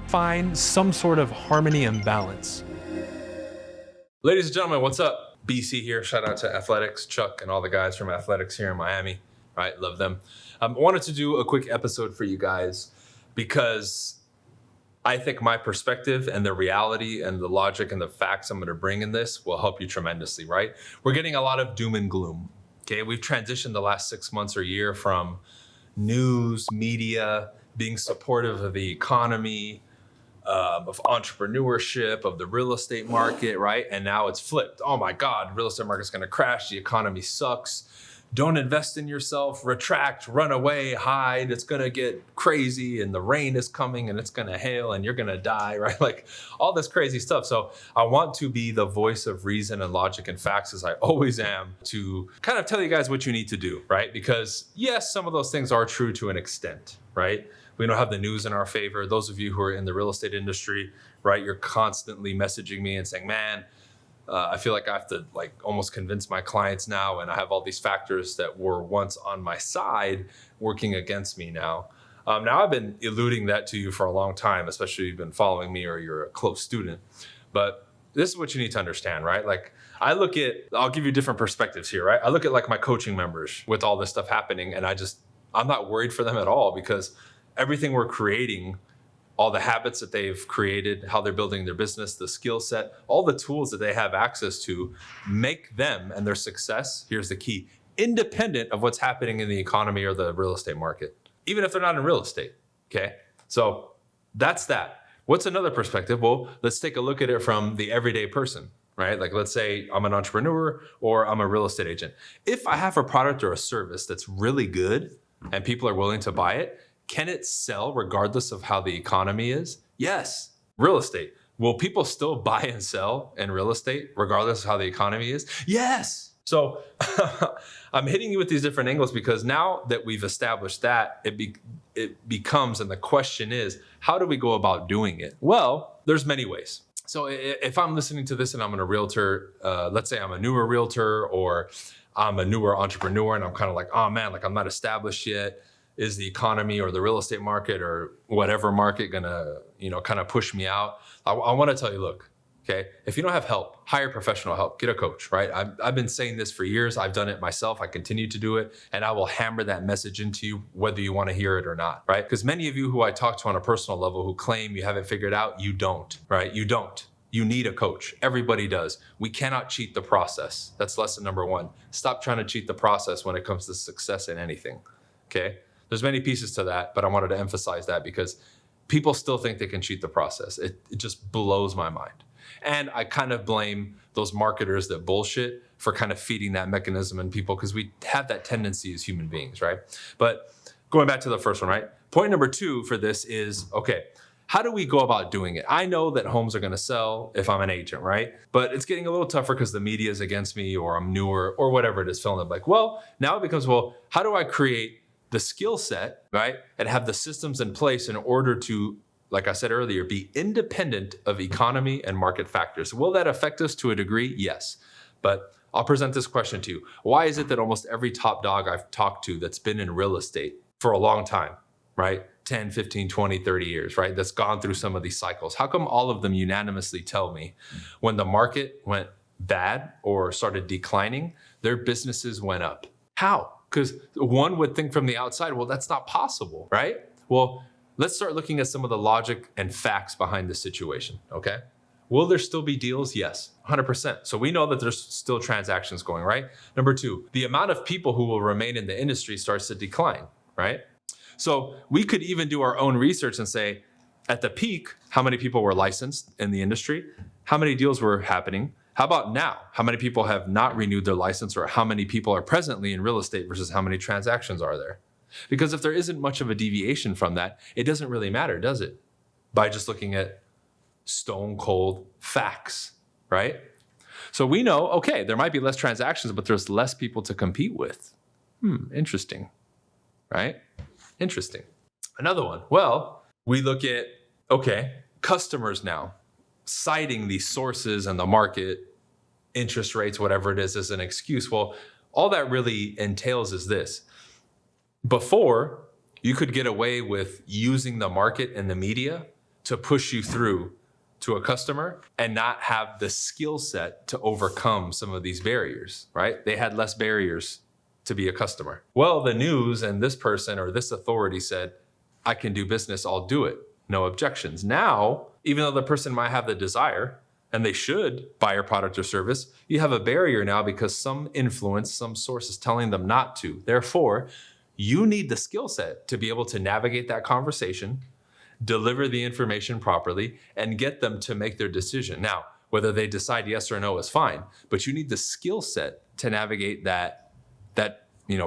find some sort of harmony and balance. Ladies and gentlemen, what's up? BC here. Shout out to Athletics, Chuck, and all the guys from Athletics here in Miami. Right, love them. I wanted to do a quick episode for you guys because I think my perspective and the reality and the logic and the facts I'm going to bring in this will help you tremendously, right? We're getting a lot of doom and gloom. Okay, we've transitioned the last 6 months or year from news, media, being supportive of the economy, of entrepreneurship, of the real estate market, right? And now it's flipped. Oh my God, real estate market's going to crash. The economy sucks. Don't invest in yourself, retract, run away, hide. It's going to get crazy and the rain is coming and it's going to hail and you're going to die, right? Like all this crazy stuff. So I want to be the voice of reason and logic and facts, as I always am, to kind of tell you guys what you need to do, right? Because yes, some of those things are true to an extent, right? We don't have the news in our favor. Those of you who are in the real estate industry, right? You're constantly messaging me and saying, man, I feel like I have to almost convince my clients now, and I have all these factors that were once on my side working against me now. Now I've been eluding that to you for a long time, especially if you've been following me or you're a close student. But this is what you need to understand, right? Like I'll give you different perspectives here, right? I look at my coaching members with all this stuff happening, and I'm not worried for them at all because everything we're creating, all the habits that they've created, how they're building their business, the skill set, all the tools that they have access to make them and their success, here's the key, independent of what's happening in the economy or the real estate market, even if they're not in real estate, okay? So that's that. What's another perspective? Well, let's take a look at it from the everyday person, right? Like let's say I'm an entrepreneur or I'm a real estate agent. If I have a product or a service that's really good and people are willing to buy it, can it sell regardless of how the economy is? Yes. Real estate. Will people still buy and sell in real estate regardless of how the economy is? Yes. So I'm hitting you with these different angles because now that we've established that, it becomes, and the question is, how do we go about doing it? Well, there's many ways. So if I'm listening to this and I'm a realtor, let's say I'm a newer realtor or I'm a newer entrepreneur and I'm kind of like, oh man, I'm not established yet. Is the economy or the real estate market or whatever market gonna, kind of push me out? I want to tell you, look, okay, if you don't have help, hire professional help, get a coach, right? I've been saying this for years. I've done it myself. I continue to do it. And I will hammer that message into you, whether you want to hear it or not, right? Because many of you who I talk to on a personal level who claim you haven't figured out, you don't, right? You don't. You need a coach. Everybody does. We cannot cheat the process. That's lesson number one. Stop trying to cheat the process when it comes to success in anything, okay? There's many pieces to that, but I wanted to emphasize that because people still think they can cheat the process. It just blows my mind. And I kind of blame those marketers that bullshit for kind of feeding that mechanism in people because we have that tendency as human beings, right? But going back to the first one, right? Point number 2 for this is, okay, how do we go about doing it? I know that homes are going to sell if I'm an agent, right? But it's getting a little tougher because the media is against me or I'm newer or whatever it is, filling up now it becomes, how do I create the skill set, right? And have the systems in place in order to, like I said earlier, be independent of economy and market factors. Will that affect us to a degree? Yes. But I'll present this question to you. Why is it that almost every top dog I've talked to that's been in real estate for a long time, right? 10, 15, 20, 30 years, right? That's gone through some of these cycles. How come all of them unanimously tell me when the market went bad or started declining, their businesses went up? How? Because one would think from the outside, well, that's not possible, right? Well, let's start looking at some of the logic and facts behind the situation, okay? Will there still be deals? Yes, 100%. So we know that there's still transactions going, right? Number 2, the amount of people who will remain in the industry starts to decline, right? So we could even do our own research and say, at the peak, how many people were licensed in the industry? How many deals were happening? How about now? How many people have not renewed their license, or how many people are presently in real estate versus how many transactions are there? Because if there isn't much of a deviation from that, it doesn't really matter, does it? By just looking at stone cold facts, right? So we know, okay, there might be less transactions, but there's less people to compete with. Interesting, right? Interesting. Another one. Well, we look at, okay, customers now citing these sources and the market, interest rates, whatever it is, as an excuse. Well, all that really entails is this. Before, you could get away with using the market and the media to push you through to a customer and not have the skill set to overcome some of these barriers, right? They had less barriers to be a customer. Well, the news and this person or this authority said, I can do business, I'll do it. No objections. Now, even though the person might have the desire and they should buy your product or service, you have a barrier now because some influence, some source is telling them not to. Therefore, you need the skill set to be able to navigate that conversation, deliver the information properly, and get them to make their decision. Now, whether they decide yes or no is fine, but you need the skill set to navigate that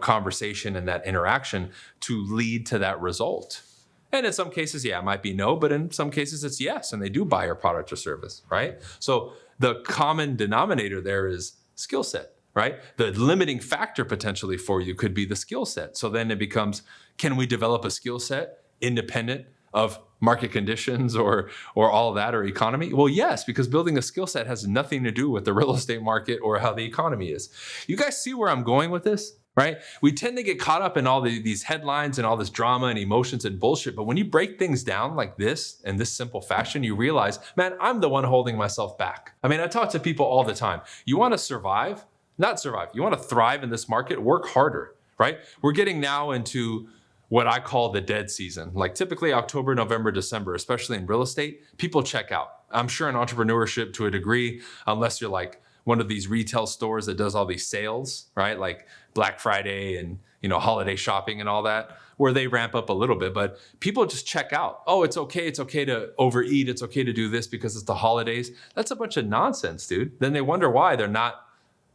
conversation and that interaction to lead to that result. And in some cases, yeah, it might be no, but in some cases it's yes, and they do buy your product or service, right? So the common denominator there is skill set, right? The limiting factor potentially for you could be the skill set. So then it becomes, can we develop a skill set independent of market conditions or all of that or economy? Well, yes, because building a skill set has nothing to do with the real estate market or how the economy is. You guys see where I'm going with this? Right? We tend to get caught up in all these headlines and all this drama and emotions and bullshit. But when you break things down like this in this simple fashion, you realize, man, I'm the one holding myself back. I mean, I talk to people all the time. You want to survive? Not survive. You want to thrive in this market? Work harder, right? We're getting now into what I call the dead season. Like typically October, November, December, especially in real estate, people check out. I'm sure in entrepreneurship to a degree, unless you're like one of these retail stores that does all these sales, right? Like Black Friday and holiday shopping and all that, where they ramp up a little bit, but people just check out. Oh, it's okay to overeat. It's okay to do this because it's the holidays. That's a bunch of nonsense, dude. Then they wonder why they're not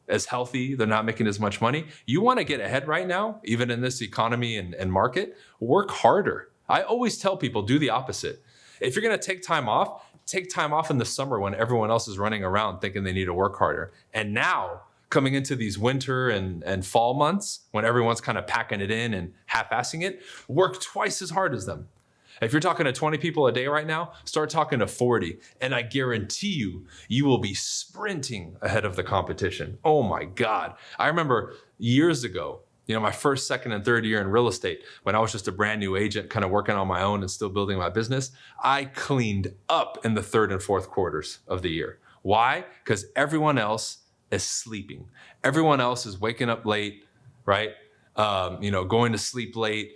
as healthy, they're not making as much money. You want to get ahead right now, even in this economy and market, work harder. I always tell people, do the opposite. If you're going to take time off in the summer when everyone else is running around thinking they need to work harder. And now, coming into these winter and fall months, when everyone's kind of packing it in and half-assing it, work twice as hard as them. If you're talking to 20 people a day right now, start talking to 40. And I guarantee you will be sprinting ahead of the competition. Oh my God. I remember years ago, my first, second, and third year in real estate, when I was just a brand new agent, kind of working on my own and still building my business, I cleaned up in the third and fourth quarters of the year. Why? Because everyone else is sleeping. Everyone else is waking up late, right? Going to sleep late,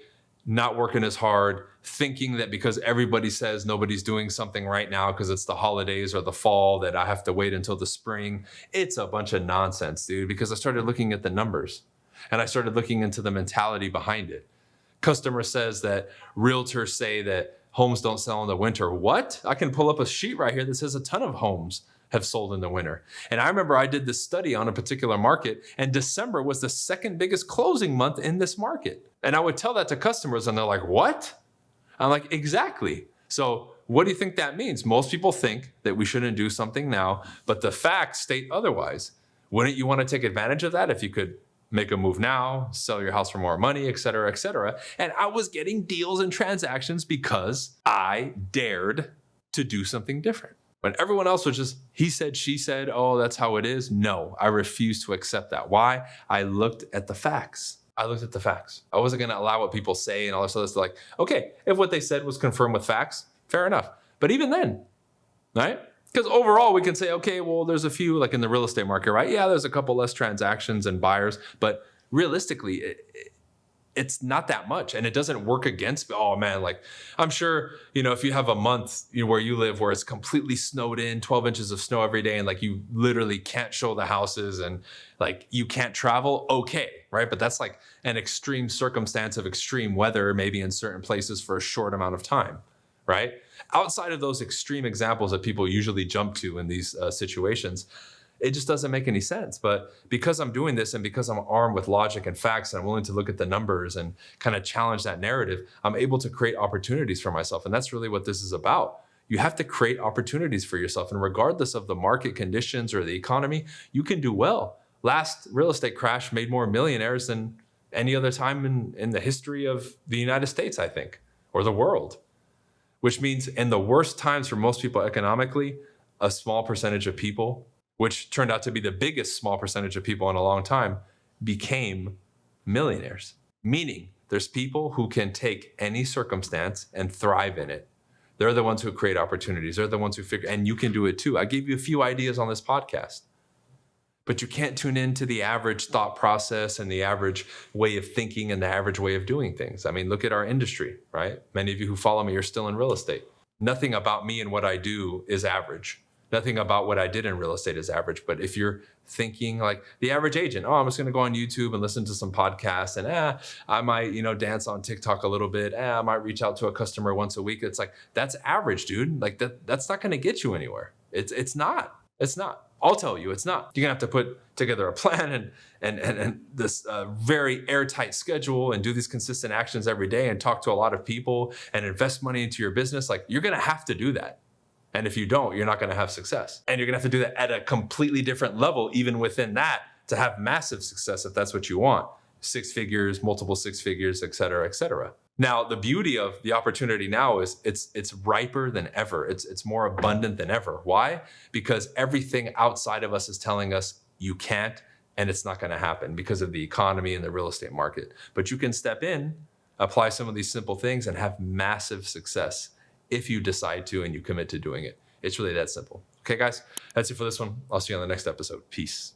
not working as hard, thinking that because everybody says nobody's doing something right now because it's the holidays or the fall that I have to wait until the spring. It's a bunch of nonsense, dude, because I started looking at the numbers and I started looking into the mentality behind it. Customer says that realtors say that homes don't sell in the winter. What? I can pull up a sheet right here that says a ton of homes have sold in the winter. And I remember I did this study on a particular market, and December was the second biggest closing month in this market. And I would tell that to customers and they're like, what? I'm like, exactly. So what do you think that means? Most people think that we shouldn't do something now, but the facts state otherwise. Wouldn't you want to take advantage of that if you could make a move now, sell your house for more money, et cetera, et cetera? And I was getting deals and transactions because I dared to do something different. When everyone else was just, he said, she said, oh, that's how it is. No, I refused to accept that. Why? I looked at the facts. I wasn't going to allow what people say and all this other stuff. Like, okay, if what they said was confirmed with facts, fair enough. But even then, right? Because overall we can say, okay, well, there's a few, like in the real estate market, right? Yeah, there's a couple less transactions and buyers, but realistically, it's not that much, and it doesn't work against, oh man, like I'm sure, if you have a month where you live where it's completely snowed in, 12 inches of snow every day, and like you literally can't show the houses and like you can't travel, okay, right? But that's like an extreme circumstance of extreme weather, maybe in certain places for a short amount of time, right? Outside of those extreme examples that people usually jump to in these situations, it just doesn't make any sense. But because I'm doing this and because I'm armed with logic and facts and I'm willing to look at the numbers and kind of challenge that narrative, I'm able to create opportunities for myself. And that's really what this is about. You have to create opportunities for yourself. And regardless of the market conditions or the economy, you can do well. Last real estate crash made more millionaires than any other time in the history of the United States, I think, or the world. Which means in the worst times for most people economically, a small percentage of people, which turned out to be the biggest small percentage of people in a long time, became millionaires. Meaning there's people who can take any circumstance and thrive in it. They're the ones who create opportunities. They're the ones who figure, and you can do it too. I gave you a few ideas on this podcast, but you can't tune into the average thought process and the average way of thinking and the average way of doing things. I mean, look at our industry, right? Many of you who follow me are still in real estate. Nothing about me and what I do is average. Nothing about what I did in real estate is average. But if you're thinking like the average agent, oh, I'm just going to go on YouTube and listen to some podcasts, and I might, dance on TikTok a little bit. I might reach out to a customer once a week. It's like, that's average, dude. Like that's not going to get you anywhere. It's not. I'll tell you, it's not. You're gonna have to put together a plan and this very airtight schedule and do these consistent actions every day and talk to a lot of people and invest money into your business. Like, you're gonna have to do that. And if you don't, you're not gonna have success. And you're gonna have to do that at a completely different level, even within that, to have massive success if that's what you want. 6 figures, multiple 6 figures, et cetera, et cetera. Now, the beauty of the opportunity now is it's riper than ever. It's more abundant than ever. Why? Because everything outside of us is telling us you can't, and it's not gonna happen because of the economy and the real estate market. But you can step in, apply some of these simple things, and have massive success if you decide to and you commit to doing it. It's really that simple. Okay, guys, that's it for this one. I'll see you on the next episode. Peace.